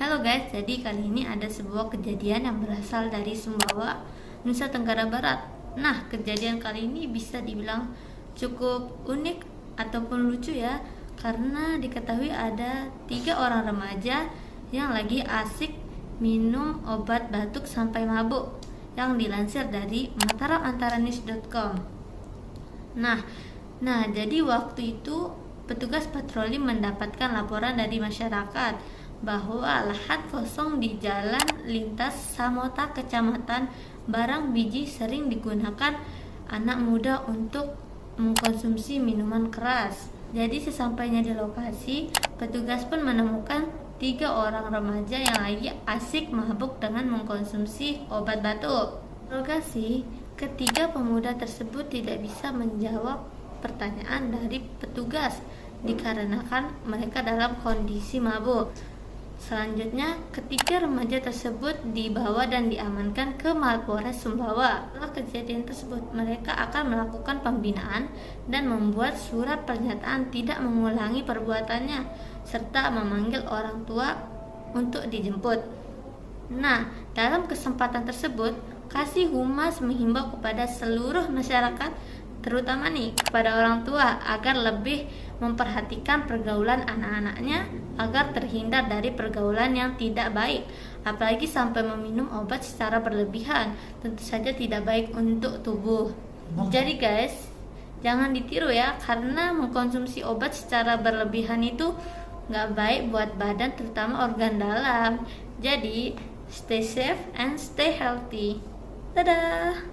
Halo guys, jadi kali ini ada sebuah kejadian yang berasal dari Sumbawa, Nusa Tenggara Barat. Nah, kejadian kali ini bisa dibilang cukup unik ataupun lucu ya, karena diketahui ada 3 orang remaja yang lagi asik minum obat batuk sampai mabuk, yang dilansir dari mataramantaranews.com. Nah, jadi waktu itu petugas patroli mendapatkan laporan dari masyarakat bahwa lahan kosong di Jalan Lintas Samota Kecamatan Barang Biji sering digunakan anak muda untuk mengkonsumsi minuman keras. Jadi sesampainya di lokasi, petugas pun menemukan 3 orang remaja yang lagi asik mabuk dengan mengkonsumsi obat batuk. Lokasi, ketiga pemuda tersebut tidak bisa menjawab pertanyaan dari petugas dikarenakan mereka dalam kondisi mabuk. Selanjutnya, ketiga remaja tersebut dibawa dan diamankan ke Mapolres Sumbawa. Setelah kejadian tersebut, mereka akan melakukan pembinaan dan membuat surat pernyataan tidak mengulangi perbuatannya, serta memanggil orang tua untuk dijemput. Nah, dalam kesempatan tersebut, Kasih Humas menghimbau kepada seluruh masyarakat, terutama nih kepada orang tua, agar lebih memperhatikan pergaulan anak-anaknya agar terhindar dari pergaulan yang tidak baik, apalagi sampai meminum obat secara berlebihan. Tentu saja tidak baik untuk tubuh. Jadi guys, jangan ditiru ya, karena mengkonsumsi obat secara berlebihan itu nggak baik buat badan, terutama organ dalam. Jadi stay safe and stay healthy. Dadah.